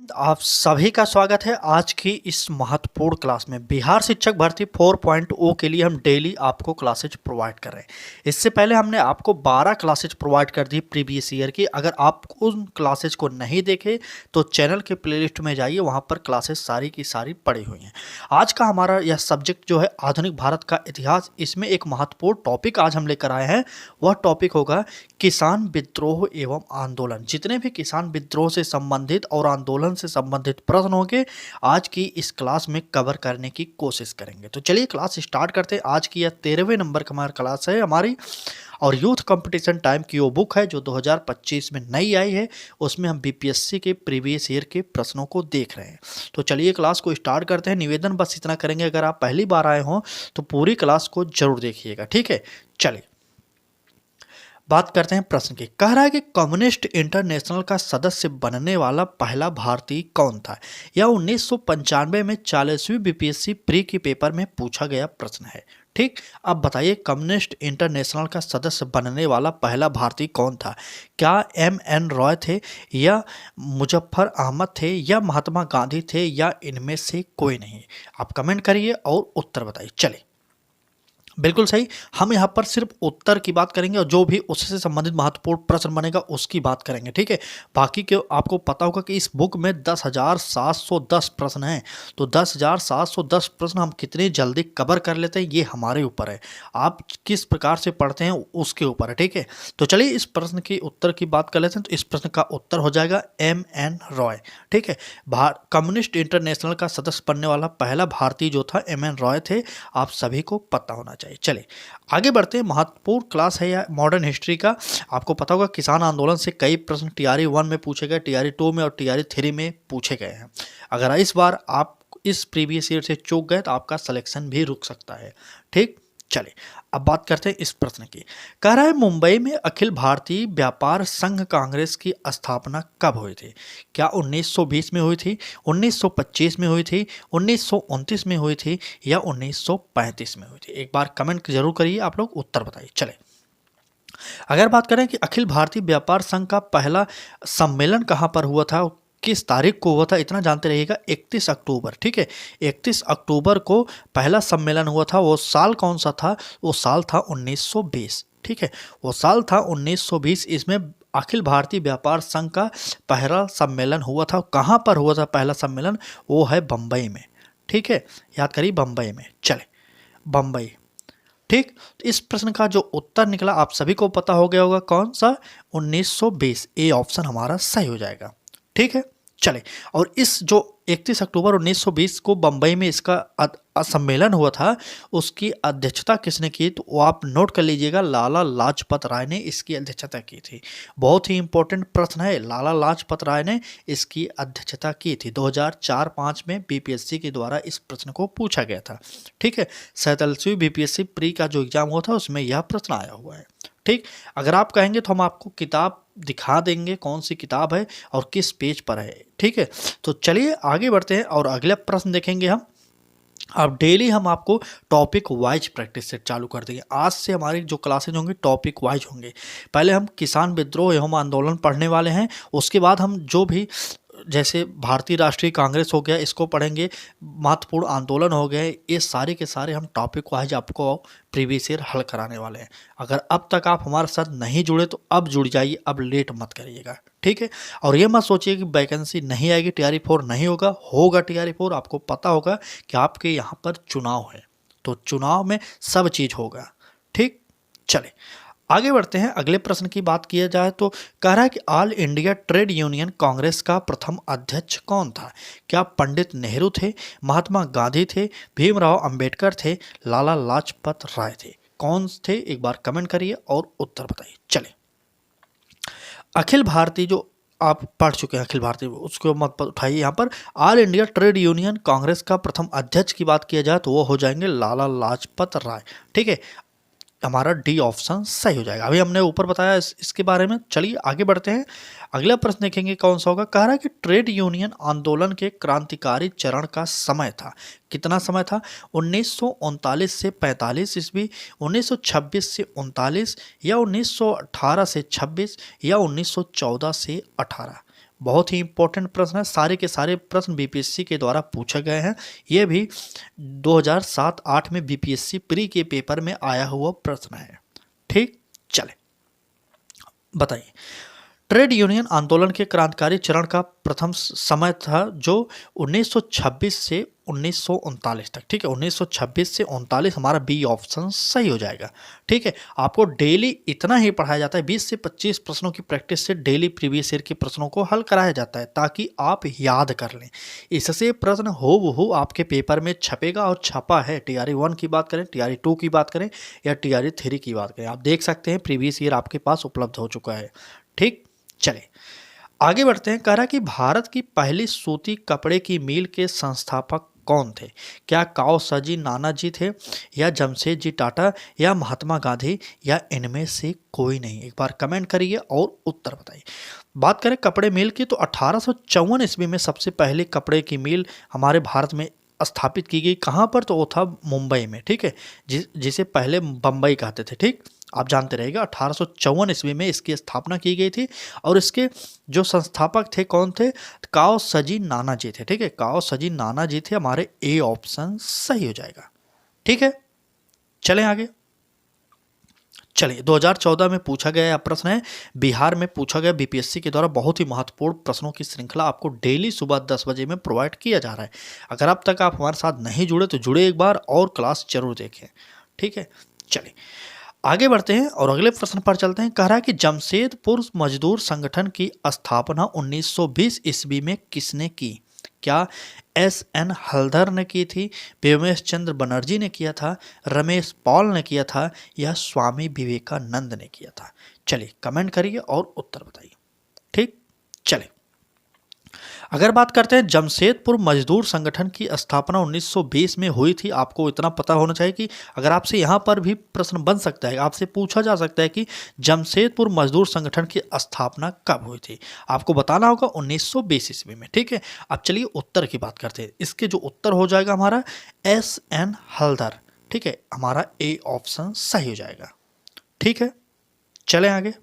आप सभी का स्वागत है आज की इस महत्वपूर्ण क्लास में। बिहार शिक्षक भर्ती 4.0 के लिए हम डेली आपको क्लासेज प्रोवाइड कर रहे हैं। इससे पहले हमने आपको 12 क्लासेज प्रोवाइड कर दी प्रीवियस ईयर की। अगर आप उन क्लासेज को नहीं देखे तो चैनल के प्लेलिस्ट में जाइए, वहां पर क्लासेज सारी की सारी पड़ी हुई हैं। आज का हमारा यह सब्जेक्ट जो है आधुनिक भारत का इतिहास, इसमें एक महत्वपूर्ण टॉपिक आज हम लेकर आए हैं। वह टॉपिक होगा किसान विद्रोह एवं आंदोलन। जितने भी किसान विद्रोह से संबंधित और आंदोलन से संबंधित प्रश्न होंगे आज की इस क्लास में कवर करने की कोशिश करेंगे। तो चलिए क्लास स्टार्ट करते हैं। आज की यह 13वें नंबर का हमारी क्लास है हमारी, और यूथ कंपटीशन टाइम की वो बुक है जो 2025 में नई आई है। उसमें हम बीपीएससी के प्रीवियस ईयर के प्रश्नों को देख रहे हैं। तो चलिए क्लास को स्टार्ट करते हैं। निवेदन बस इतना करेंगे, अगर आप पहली बार आए हों तो पूरी क्लास को जरूर देखिएगा, ठीक है। चलिए बात करते हैं प्रश्न की। कह रहा है कि कम्युनिस्ट इंटरनेशनल का सदस्य बनने वाला पहला भारतीय कौन था। यह 1995 में 40वीं बीपीएससी प्री की पेपर में पूछा गया प्रश्न है, ठीक। अब बताइए कम्युनिस्ट इंटरनेशनल का सदस्य बनने वाला पहला भारतीय कौन था। क्या एम.एन. रॉय थे, या मुजफ्फर अहमद थे, या महात्मा गांधी थे, या इनमें से कोई नहीं। आप कमेंट करिए और उत्तर बताइए। चलिए बिल्कुल सही, हम यहाँ पर सिर्फ उत्तर की बात करेंगे और जो भी उससे संबंधित महत्वपूर्ण प्रश्न बनेगा उसकी बात करेंगे, ठीक है। बाकी के आपको पता होगा कि इस बुक में 10,710 प्रश्न हैं। तो 10,710 प्रश्न हम कितनी जल्दी कवर कर लेते हैं ये हमारे ऊपर है, आप किस प्रकार से पढ़ते हैं उसके ऊपर है, ठीक है। तो चलिए इस प्रश्न की उत्तर की बात कर लेते हैं। तो इस प्रश्न का उत्तर हो जाएगा एम.एन. रॉय, ठीक है। कम्युनिस्ट इंटरनेशनल का सदस्य बनने वाला पहला भारतीय जो था एम.एन. रॉय थे। आप सभी को पता होना चाहिए। चलिए आगे बढ़ते हैं। महत्वपूर्ण क्लास है या मॉडर्न हिस्ट्री का। आपको पता होगा किसान आंदोलन से कई प्रश्न टीआरई 1 में पूछे गए, टीआरई 2 में और टीआरई 3 में पूछे गए हैं। अगर इस बार आप इस प्रीवियस ईयर से चूक गए तो आपका सिलेक्शन भी रुक सकता है, ठीक। चलिए अब बात करते हैं इस प्रश्न की। कह रहा है मुंबई में अखिल भारतीय व्यापार संघ कांग्रेस की स्थापना कब हुई थी। क्या 1920 में हुई थी, 1925 में हुई थी, 1929 में हुई थी, या 1935 में हुई थी। एक बार कमेंट जरूर करिए, आप लोग उत्तर बताइए। चले अगर बात करें कि अखिल भारतीय व्यापार संघ का पहला सम्मेलन कहाँ पर हुआ था, किस तारीख को हुआ था, इतना जानते रहिएगा। 31 अक्टूबर, ठीक है। 31 अक्टूबर को पहला सम्मेलन हुआ था। वो साल कौन सा था, वो साल था 1920, ठीक है। वो साल था 1920। इसमें अखिल भारतीय व्यापार संघ का पहला सम्मेलन हुआ था। कहाँ पर हुआ था पहला सम्मेलन, वो है बम्बई में, ठीक है। याद करिए बम्बई में। चले बम्बई, ठीक। तो इस प्रश्न का जो उत्तर निकला आप सभी को पता हो गया होगा, कौन सा, 1920। ए ऑप्शन हमारा सही हो जाएगा, ठीक है। चले और इस जो 31 अक्टूबर 1920 को बंबई में इसका सम्मेलन हुआ था, उसकी अध्यक्षता किसने की, तो वो आप नोट कर लीजिएगा, लाला लाजपत राय ने इसकी अध्यक्षता की थी। बहुत ही इंपॉर्टेंट प्रश्न है, लाला लाजपत राय ने इसकी अध्यक्षता की थी। 2004-05 में बीपीएससी के द्वारा इस प्रश्न को पूछा गया था, ठीक है। 47वीं बीपीएससी प्री का जो एग्जाम हुआ था उसमें यह प्रश्न आया हुआ है, ठीक। अगर आप कहेंगे तो हम आपको किताब दिखा देंगे, कौन सी किताब है और किस पेज पर है, ठीक है। तो चलिए आगे बढ़ते हैं और अगला प्रश्न देखेंगे हम। अब डेली हम आपको टॉपिक वाइज प्रैक्टिस से चालू कर देंगे। आज से हमारी जो क्लासेज होंगी टॉपिक वाइज होंगे। पहले हम किसान विद्रोह एवं आंदोलन पढ़ने वाले हैं, उसके बाद हम जो भी जैसे भारतीय राष्ट्रीय कांग्रेस हो गया इसको पढ़ेंगे, महत्वपूर्ण आंदोलन हो गए, ये सारे के सारे हम टॉपिक वाइज आपको प्रीवियस ईयर हल कराने वाले हैं। अगर अब तक आप हमारे साथ नहीं जुड़े तो अब जुड़ जाइए, अब लेट मत करिएगा, ठीक है। और ये मत सोचिए कि वैकेंसी नहीं आएगी, टीआरई 4 नहीं होगा, होगा टीआरई 4। आपको पता होगा कि आपके यहाँ पर चुनाव है, तो चुनाव में सब चीज़ होगा, ठीक। चले आगे बढ़ते हैं। अगले प्रश्न की बात किया जाए तो कह रहा है कि all India trade union Congress का प्रथम अध्यक्ष कौन था। क्या पंडित नेहरू थे, महात्मा गांधी थे, भीमराव अंबेडकर थे, लाला लाजपत राय थे। कौन थे, एक बार कमेंट करिए और उत्तर बताइए। चले अखिल भारतीय जो आप पढ़ चुके हैं, अखिल भारतीय उसको मत उठाइए। यहाँ पर all India trade union Congress का प्रथम अध्यक्ष की बात किया जाए तो वो हो जाएंगे लाला लाजपत राय, ठीक है। हमारा डी ऑप्शन सही हो जाएगा। अभी हमने ऊपर बताया इसके बारे में। चलिए आगे बढ़ते हैं। अगला प्रश्न देखेंगे कौन सा होगा। कह रहा है कि ट्रेड यूनियन आंदोलन के क्रांतिकारी चरण का समय था, कितना समय था, 1939 से 45 ईस्वी, 1926 से 39, या 1918 से 26, या 1914 से 18। बहुत ही इंपॉर्टेंट प्रश्न है, सारे के सारे प्रश्न बीपीएससी के द्वारा पूछे गए हैं। ये भी 2007-8 में बीपीएससी प्री के पेपर में आया हुआ प्रश्न है। ठीक, चले बताइए। ट्रेड यूनियन आंदोलन के क्रांतिकारी चरण का प्रथम समय था जो 1926 से 1939 तक। ठीक है, 1926 से 39 हमारा बी ऑप्शन सही हो जाएगा। ठीक है, आपको डेली इतना ही पढ़ाया जाता है, 20 से 25 प्रश्नों की प्रैक्टिस से डेली प्रीवियस ईयर के प्रश्नों को हल कराया जाता है ताकि आप याद कर लें। इससे प्रश्न हो आपके पेपर में छपेगा और छपा है। टीआरई 1 की बात करें, टीआरई 2 की बात करें या टीआरई 3 की बात करें, आप देख सकते हैं प्रीवियस ईयर आपके पास उपलब्ध हो चुका है। ठीक, चले आगे बढ़ते हैं। कह रहा है कि भारत की पहली सूती कपड़े की मिल के संस्थापक कौन थे? क्या काओसाजी नानाजी थे या जमशेदजी टाटा या महात्मा गांधी या इनमें से कोई नहीं? एक बार कमेंट करिए और उत्तर बताइए। बात करें कपड़े मिल की तो 1854 ईस्वी में सबसे पहले कपड़े की मिल हमारे भारत में स्थापित की गई। कहाँ पर? तो वो था मुंबई में। ठीक है, जिसे पहले बम्बई कहते थे। ठीक, आप जानते रहेगा 1854 ईस्वी में इसकी स्थापना की गई थी और इसके जो संस्थापक थे कौन थे? काओसाजी नानाजी थे। ठीक है, काओसाजी नानाजी थे। हमारे ए ऑप्शन सही हो जाएगा। ठीक है, चलें आगे। चलिए 2014 में पूछा गया प्रश्न है, बिहार में पूछा गया बीपीएससी के द्वारा बहुत ही महत्वपूर्ण प्रश्नों की श्रृंखला आपको डेली सुबह 10 बजे में प्रोवाइड किया जा रहा है। अगर अब तक आप हमारे साथ नहीं जुड़े तो जुड़े एक बार और क्लास जरूर देखें। ठीक है, चलिए आगे बढ़ते हैं और अगले प्रश्न पर चलते हैं। कह रहा है कि जमशेदपुर मजदूर संगठन की स्थापना 1920 ईस्वी में किसने की? क्या एस.एन. हलधर ने की थी, व्योमेश चंद्र बनर्जी ने किया था, रमेश पॉल ने किया था या स्वामी विवेकानंद ने किया था? चलिए कमेंट करिए और उत्तर बताइए। ठीक, चलिए अगर बात करते हैं जमशेदपुर मजदूर संगठन की स्थापना 1920 में हुई थी। आपको इतना पता होना चाहिए कि अगर आपसे यहाँ पर भी प्रश्न बन सकता है, आपसे पूछा जा सकता है कि जमशेदपुर मजदूर संगठन की स्थापना कब हुई थी, आपको बताना होगा 1920 ईस्वी में। ठीक है, अब चलिए उत्तर की बात करते हैं। इसके जो उत्तर हो जाएगा हमारा एस.एन. हलधर। ठीक है, हमारा ए ऑप्शन सही हो जाएगा। ठीक है, चलें आगे।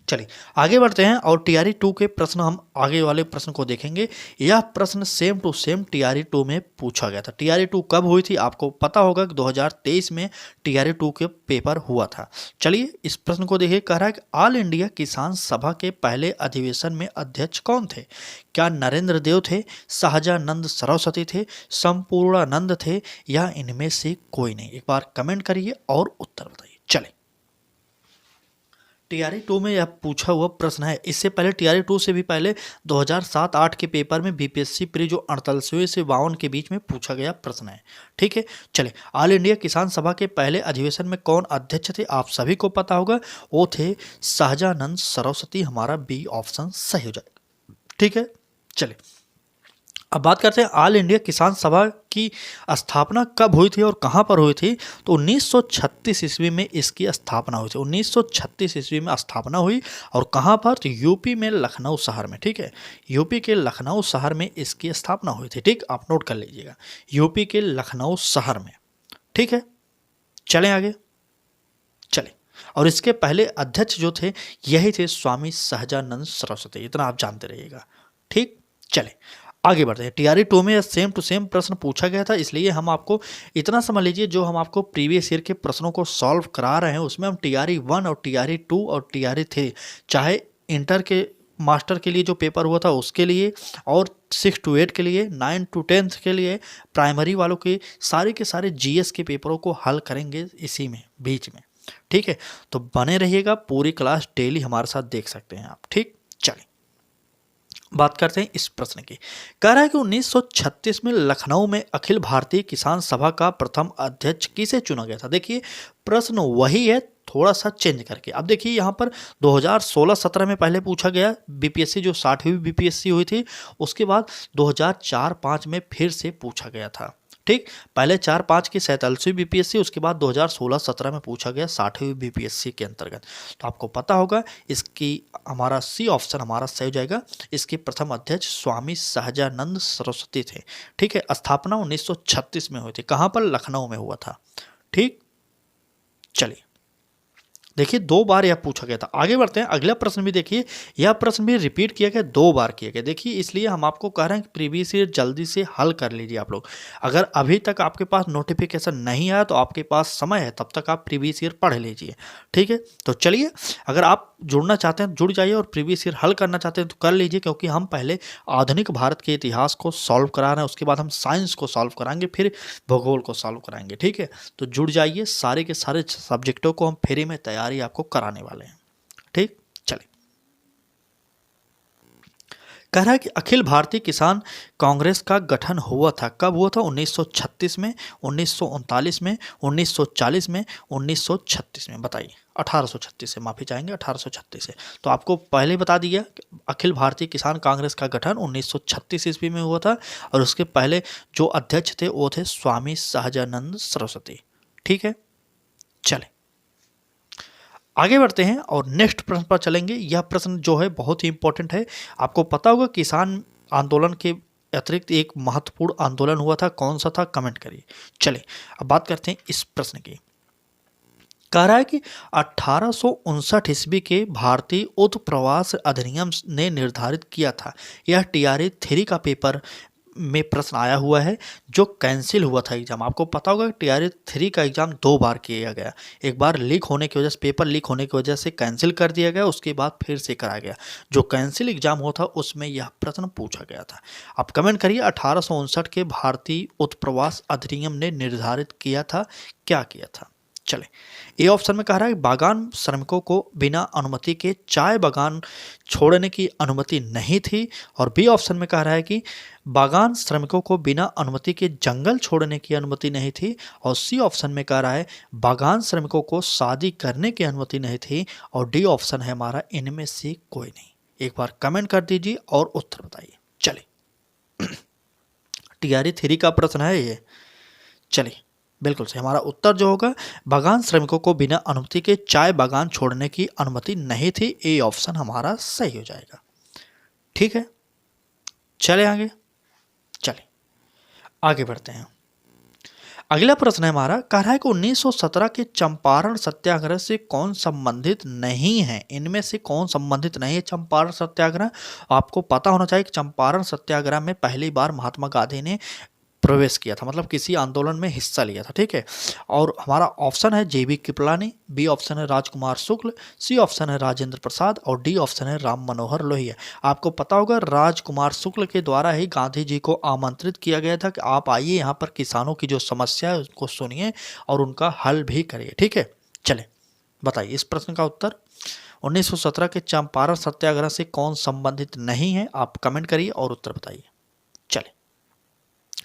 चलिए आगे बढ़ते हैं और टीआरई 2 के प्रश्न हम आगे वाले प्रश्न को देखेंगे। यह प्रश्न सेम टू सेम टीआरई 2 में पूछा गया था। टीआरई 2 कब हुई थी? आपको पता होगा कि 2023 में टीआरई 2 के पेपर हुआ था। चलिए इस प्रश्न को देखिए। कह रहा है कि ऑल इंडिया किसान सभा के पहले अधिवेशन में अध्यक्ष कौन थे? क्या नरेंद्र देव थे, सहजानंद सरस्वती थे, संपूर्णानंद थे या इनमें से कोई नहीं? एक बार कमेंट करिए और उत्तर बताइए। चले टीआरई 2 में यह पूछा हुआ प्रश्न है। इससे पहले टीआरई 2 से भी पहले 2007-8 के पेपर में बीपीएससी प्री जो 48वें से 52 के बीच में पूछा गया प्रश्न है। ठीक है, चले ऑल इंडिया किसान सभा के पहले अधिवेशन में कौन अध्यक्ष थे? आप सभी को पता होगा, वो थे सहजानंद सरस्वती। हमारा बी ऑप्शन सही हो जाएगा। ठीक है, चले अब बात करते हैं ऑल इंडिया किसान सभा की स्थापना कब हुई थी और कहाँ पर हुई थी? तो 1936 ईस्वी में इसकी स्थापना हुई थी। 1936 ईस्वी में स्थापना हुई और कहाँ पर? तो यूपी में लखनऊ शहर में। ठीक है, यूपी के लखनऊ शहर में इसकी स्थापना हुई थी। ठीक, आप नोट कर लीजिएगा, यूपी के लखनऊ शहर में। ठीक है, चलें आगे। चलें और इसके पहले अध्यक्ष जो थे यही थे स्वामी सहजानंद सरस्वती। इतना आप जानते रहिएगा। ठीक, चलें आगे बढ़ते हैं। टीआरई 2 में सेम टू सेम प्रश्न पूछा गया था, इसलिए हम आपको इतना समझ लीजिए, जो हम आपको प्रीवियस ईयर के प्रश्नों को सॉल्व करा रहे हैं उसमें हम टीआरई 1 और टीआरई 2 और टीआरई 3, चाहे इंटर के मास्टर के लिए जो पेपर हुआ था उसके लिए और 6 to 8 के लिए, 9 to 10 के लिए, प्राइमरी वालों के सारे जीएस के पेपरों को हल करेंगे इसी में बीच में। ठीक है, तो बने रहिएगा, पूरी क्लास डेली हमारे साथ देख सकते हैं आप। ठीक, चलिए बात करते हैं इस प्रश्न की। कह रहा है कि 1936 में लखनऊ में अखिल भारतीय किसान सभा का प्रथम अध्यक्ष किसे चुना गया था? देखिए प्रश्न वही है, थोड़ा सा चेंज करके। अब देखिए यहाँ पर 2016-17 में पहले पूछा गया बीपीएससी जो 60वीं बीपीएससी हुई थी, उसके बाद 2004-5 में फिर से पूछा गया था। ठीक, पहले 4-5 की 47वीं बीपीएससी, उसके बाद 2016-17 में पूछा गया 60वीं बीपीएससी के अंतर्गत। तो आपको पता होगा इसकी हमारा सी ऑप्शन हमारा सही हो जाएगा। इसके प्रथम अध्यक्ष स्वामी सहजानंद सरस्वती थे। ठीक है, स्थापना 1936 में हुई थी। कहाँ पर? लखनऊ में हुआ था। ठीक, चलिए देखिए 2 बार यह पूछा गया था। आगे बढ़ते हैं, अगला प्रश्न भी देखिए, यह प्रश्न भी रिपीट किया गया, 2 बार किया गया। देखिए इसलिए हम आपको कह रहे हैं कि प्रीवियस ईयर जल्दी से हल कर लीजिए आप लोग। अगर अभी तक आपके पास नोटिफिकेशन नहीं आया तो आपके पास समय है, तब तक आप प्रीवियस ईयर पढ़ लीजिए, ठीक है। तो चलिए, अगर आप जुड़ना चाहते हैं जुड़ जाइए और प्रीवियस ईयर हल करना चाहते हैं तो कर लीजिए, क्योंकि हम पहले आधुनिक भारत के इतिहास को सॉल्व करा रहे हैं, उसके बाद हम साइंस को सॉल्व कराएंगे, फिर भूगोल को सॉल्व कराएंगे, ठीक है। तो जुड़ जाइए, सारे के सारे सब्जेक्टों को हम फ्री में तैयारी आपको कराने वाले हैं, ठीक। चलिए, कह रहा है कि अखिल भारतीय किसान कांग्रेस का गठन हुआ था, कब हुआ था? 1936 में, 1939 में, 1940 में, 1936 में, बताइए। 1836 से, माफी चाहेंगे, 1836 से। तो आपको पहले ही बता दिया कि अखिल भारतीय किसान कांग्रेस का गठन 1936 ईस्वी में हुआ था, और उसके पहले जो अध्यक्ष थे वो थे स्वामी सहजानंद सरस्वती, ठीक है। चले आगे बढ़ते हैं और नेक्स्ट प्रश्न पर चलेंगे। यह प्रश्न जो है बहुत ही इंपॉर्टेंट है। आपको पता होगा किसान आंदोलन के अतिरिक्त एक महत्वपूर्ण आंदोलन हुआ था, कौन सा था? कमेंट करिए। चलिए अब बात करते हैं इस प्रश्न की। कह रहा है कि 1859 ईस्वी के भारतीय उत्प्रवास अधिनियम ने निर्धारित किया था, यह TRA 3 का पेपर में प्रश्न आया हुआ है, जो कैंसिल हुआ था एग्जाम। आपको पता होगा TRA 3 का एग्जाम 2 बार किया गया, एक बार लीक होने की वजह से, पेपर लीक होने की वजह से कैंसिल कर दिया गया, उसके बाद फिर से कराया गया। जो कैंसिल एग्जाम हुआ था उसमें यह प्रश्न पूछा गया था। आप कमेंट करिए, 1859 के भारतीय उत्प्रवास अधिनियम ने निर्धारित किया था, क्या किया था? चले, ए ऑप्शन में कह रहा है बागान श्रमिकों को बिना अनुमति के चाय बागान छोड़ने की अनुमति नहीं थी, और बी ऑप्शन में कह रहा है कि बागान श्रमिकों को बिना अनुमति के जंगल छोड़ने की अनुमति नहीं थी, और सी ऑप्शन में कह रहा है बागान श्रमिकों को शादी करने की अनुमति नहीं थी, और डी ऑप्शन है हमारा इनमें से कोई नहीं। एक बार कमेंट कर दीजिए और उत्तर बताइए। चलिए TRA 3 का प्रश्न है ये। चलिए, बिल्कुल सही, हमारा उत्तर जो होगा, बागान श्रमिकों को बिना अनुमति के चाय बागान छोड़ने की अनुमति नहीं थी, ए ऑप्शन हमारा सही हो जाएगा, ठीक है। चले आगे, चले आगे बढ़ते हैं। अगला प्रश्न है हमारा, कह रहा है कि 1917 के चंपारण सत्याग्रह से कौन संबंधित नहीं है? इनमें से कौन संबंधित नहीं है चंपारण सत्याग्रह? आपको पता होना चाहिए कि चंपारण सत्याग्रह में पहली बार महात्मा गांधी ने प्रवेश किया था, मतलब किसी आंदोलन में हिस्सा लिया था, ठीक है। और हमारा ऑप्शन है JB कृपलानी, बी ऑप्शन है राजकुमार शुक्ल, सी ऑप्शन है राजेंद्र प्रसाद, और डी ऑप्शन है राम मनोहर लोहिया। आपको पता होगा राजकुमार शुक्ल के द्वारा ही गांधी जी को आमंत्रित किया गया था कि आप आइए, यहाँ पर किसानों की जो समस्या है उसको सुनिए और उनका हल भी करिए, ठीक है। चले बताइए इस प्रश्न का उत्तर। 1917 के चंपारण सत्याग्रह से कौन संबंधित नहीं है? आप कमेंट करिए और उत्तर बताइए। चले,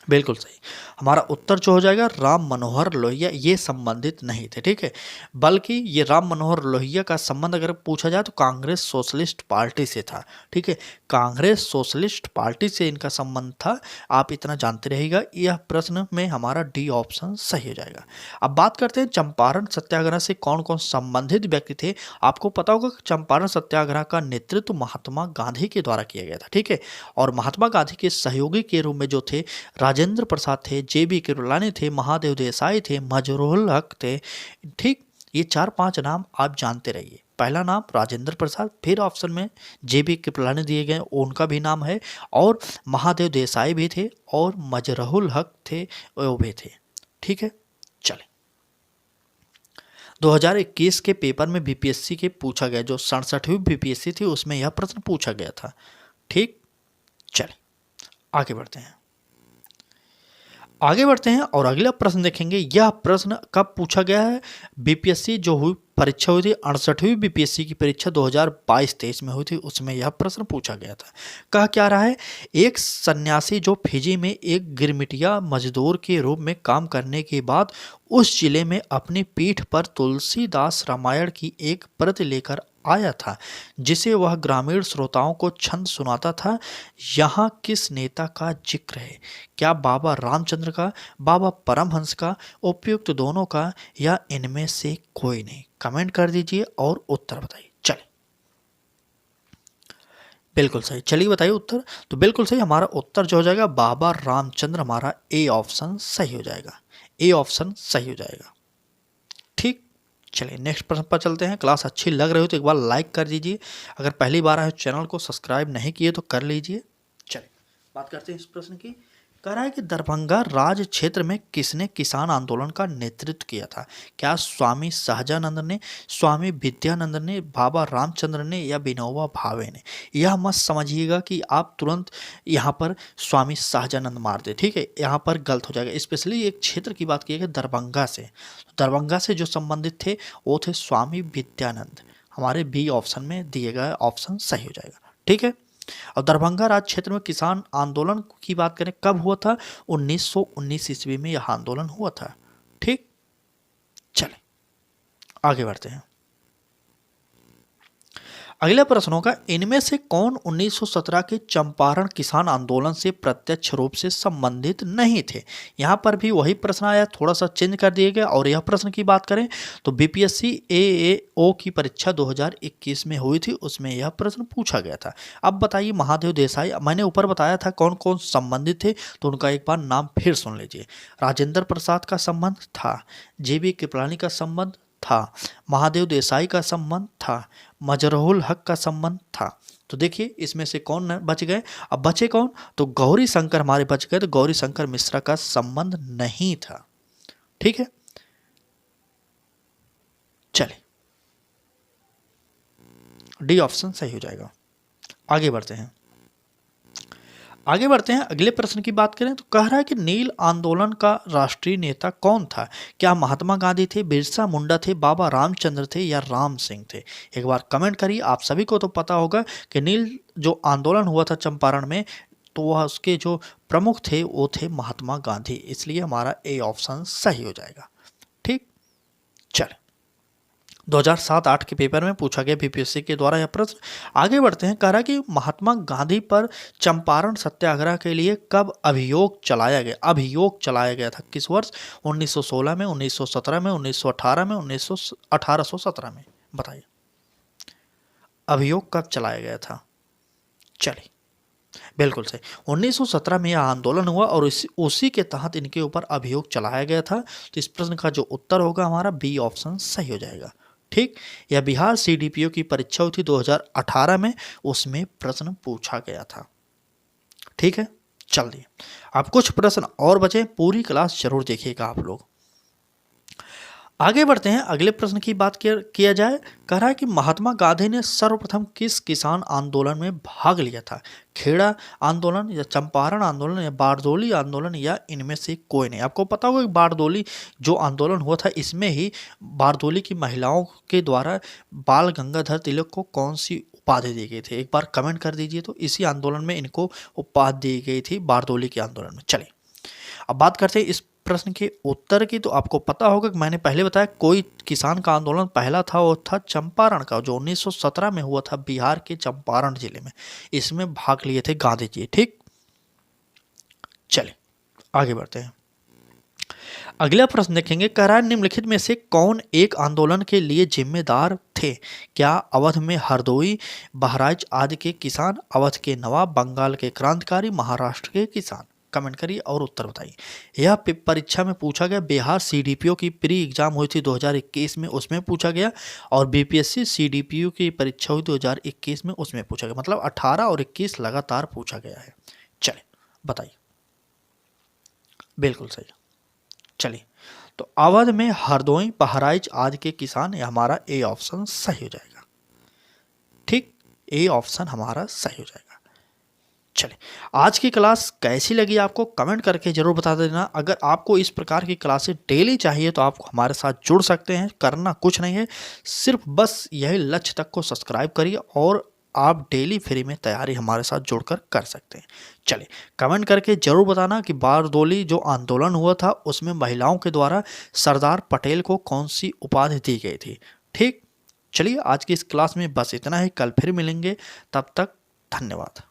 बिल्कुल सही, हमारा उत्तर जो हो जाएगा राम मनोहर लोहिया, ये संबंधित नहीं थे, ठीक है। बल्कि ये राम मनोहर लोहिया का संबंध अगर पूछा जाए तो कांग्रेस सोशलिस्ट पार्टी से था, ठीक है। कांग्रेस सोशलिस्ट पार्टी से इनका संबंध था, आप इतना जानते रहिएगा। यह प्रश्न में हमारा डी ऑप्शन सही हो जाएगा। अब बात करते हैं चंपारण सत्याग्रह से कौन कौन संबंधित व्यक्ति थे। आपको पता होगा कि चंपारण सत्याग्रह का नेतृत्व महात्मा गांधी के द्वारा किया गया था, ठीक है। और महात्मा गांधी के सहयोगी के रूप में जो थे राजेंद्र प्रसाद थे, JB कृपलानी थे, महादेव देसाई थे, मजरूल हक थे, ठीक। ये 4-5 नाम आप जानते रहिए। पहला नाम राजेंद्र प्रसाद, फिर ऑप्शन में JB कृपलानी दिए गए, उनका भी नाम है, और महादेव देसाई भी थे, और मजरूल हक थे, वो भी थे, ठीक है। चले 2021 के पेपर में BPSC के पूछा गया, जो 67वीं BPSC थी उसमें यह प्रश्न पूछा गया था, ठीक। चले आगे बढ़ते हैं, और अगला प्रश्न देखेंगे। यह प्रश्न कब पूछा गया है? BPSC जो हुई परीक्षा हुई थी, 68वीं BPSC की परीक्षा 2022-23 में हुई थी, उसमें यह प्रश्न पूछा गया था। कह क्या रहा है, एक सन्यासी जो फिजी में एक गिरमिटिया मजदूर के रूप में काम करने के बाद उस जिले में अपनी पीठ पर तुलसीदास रामायण की एक प्रति लेकर आया था, जिसे वह ग्रामीण श्रोताओं को छंद सुनाता था। यहाँ किस नेता का जिक्र है? क्या बाबा रामचंद्र का, बाबा परमहंस का, उपयुक्त दोनों का, या इनमें से कोई नहीं? कमेंट कर दीजिए और उत्तर बताइए। चलिए, बिल्कुल सही, चलिए बताइए उत्तर। तो बिल्कुल सही, हमारा उत्तर जो हो जाएगा बाबा रामचंद्र, हमारा ए ऑप्शन सही हो जाएगा, ए ऑप्शन सही हो जाएगा, ठीक। चलिए नेक्स्ट प्रश्न पर चलते हैं। क्लास अच्छी लग रही हो तो एक बार लाइक कर दीजिए, अगर पहली बार आए चैनल को सब्सक्राइब नहीं किए तो कर लीजिए। चलिए बात करते हैं इस प्रश्न की। कह रहा है कि दरभंगा राज क्षेत्र में किसने किसान आंदोलन का नेतृत्व किया था? क्या स्वामी सहजानंद ने, स्वामी विद्यानंद ने, बाबा रामचंद्र ने या विनोबा भावे ने? यह मत समझिएगा कि आप तुरंत यहाँ पर स्वामी सहजानंद मार दे, ठीक है, यहाँ पर गलत हो जाएगा। स्पेशली एक क्षेत्र की बात की गई दरभंगा से, दरभंगा से जो संबंधित थे वो थे स्वामी विद्यानंद। हमारे बी ऑप्शन में दिए गए ऑप्शन सही हो जाएगा, ठीक है। और दरभंगा राज्य क्षेत्र में किसान आंदोलन की बात करें कब हुआ था? 1919 ईस्वी में यह आंदोलन हुआ था, ठीक। चलें आगे बढ़ते हैं। अगला प्रश्न होगा, इनमें से कौन 1917 के चंपारण किसान आंदोलन से प्रत्यक्ष रूप से संबंधित नहीं थे? यहाँ पर भी वही प्रश्न आया, थोड़ा सा चेंज कर दिया गया। और यह प्रश्न की बात करें तो बीपीएससी एएओ की परीक्षा 2021 में हुई थी, उसमें यह प्रश्न पूछा गया था। अब बताइए महादेव देसाई, मैंने ऊपर बताया था कौन कौन संबंधित थे, तो उनका एक बार नाम फिर सुन लीजिए। राजेंद्र प्रसाद का संबंध था, जेबी कृपलानी का संबंध था, महादेव देसाई का संबंध था, मजरूल हक का संबंध था। तो देखिए इसमें से कौन बच गए? अब बचे कौन? तो गौरी शंकर हमारे बच गए, तो गौरी शंकर मिश्रा का संबंध नहीं था, ठीक है। चलिए डी ऑप्शन सही हो जाएगा। आगे बढ़ते हैं। अगले प्रश्न की बात करें तो कह रहा है कि नील आंदोलन का राष्ट्रीय नेता कौन था? क्या महात्मा गांधी थे, बिरसा मुंडा थे, बाबा रामचंद्र थे या राम सिंह थे? एक बार कमेंट करिए। आप सभी को तो पता होगा कि नील जो आंदोलन हुआ था चंपारण में, तो वह उसके जो प्रमुख थे वो थे महात्मा गांधी, इसलिए हमारा ए ऑप्शन सही हो जाएगा, ठीक। चल 2007-8 के पेपर में पूछा गया बीपीएससी के द्वारा यह प्रश्न। आगे बढ़ते हैं। कह रहा है कि महात्मा गांधी पर चंपारण सत्याग्रह के लिए कब अभियोग चलाया गया? अभियोग चलाया गया था किस वर्ष? 1916 में, 1917 में, 1918 में, 1817 में? बताइए अभियोग कब चलाया गया था? चलिए बिल्कुल सही, 1917 में यह आंदोलन हुआ और उसी के तहत इनके ऊपर अभियोग चलाया गया था। तो इस प्रश्न का जो उत्तर होगा हमारा बी ऑप्शन सही हो जाएगा, ठीक। यह बिहार सीडीपीओ की परीक्षा हुई थी 2018 में, उसमें प्रश्न पूछा गया था, ठीक है। चलिए अब कुछ प्रश्न और बचे, पूरी क्लास जरूर देखिएगा आप लोग। आगे बढ़ते हैं। अगले प्रश्न की बात किया जाए। कह रहा है कि महात्मा गांधी ने सर्वप्रथम किस किसान आंदोलन में भाग लिया था? खेड़ा आंदोलन या चंपारण आंदोलन या बारदोली आंदोलन या इनमें से कोई नहीं? आपको पता होगा कि बारदोली जो आंदोलन हुआ था, इसमें ही बारदोली की महिलाओं के द्वारा बाल गंगाधर तिलक को कौन सी उपाधि दी गई थी? एक बार कमेंट कर दीजिए। तो इसी आंदोलन में इनको उपाधि दी गई थी, बारदोली के आंदोलन में। चलिए अब बात करते हैं इस प्रश्न के उत्तर की। तो आपको पता होगा कि मैंने पहले बताया कोई किसान का आंदोलन पहला था, वो था चंपारण का, जो 1917 में हुआ था बिहार के चंपारण जिले में। इसमें भाग लिए थे गांधी जी, ठीक। चलिए आगे बढ़ते हैं। अगला प्रश्न देखेंगे। कह रहा है निम्नलिखित में से कौन एक आंदोलन के लिए जिम्मेदार थे? क्या अवध में हरदोई, बहराइच आदि के किसान, अवध के नवाब, बंगाल के क्रांतिकारी, महाराष्ट्र के किसान? कमेंट करिए और उत्तर बताइए। यह परीक्षा में पूछा गया। बिहार सीडीपीओ की प्री एग्जाम हुई थी 2021 में, उसमें पूछा गया। और बीपीएससी सीडीपीओ की परीक्षा हुई 2021 में, उसमें पूछा गया। मतलब 18 और 21 लगातार पूछा गया है। चलिए बताइए। बिल्कुल सही। चलिए तो अवध में हरदोई, बहराइच आदि के किसान, ये हमारा ए ऑप्शन सही हो जाएगा, ठीक। ए ऑप्शन हमारा सही हो जाएगा। चलिए आज की क्लास कैसी लगी आपको कमेंट करके जरूर बता देना। अगर आपको इस प्रकार की क्लासेस डेली चाहिए तो आप हमारे साथ जुड़ सकते हैं। करना कुछ नहीं है, सिर्फ बस यही लक्ष्य तक को सब्सक्राइब करिए और आप डेली फ्री में तैयारी हमारे साथ जुड़कर कर सकते हैं। चलिए कमेंट करके जरूर बताना कि बारदोली जो आंदोलन हुआ था उसमें महिलाओं के द्वारा सरदार पटेल को कौन सी उपाधि दी गई थी, ठीक। चलिए आज की इस क्लास में बस इतना ही, कल फिर मिलेंगे, तब तक धन्यवाद।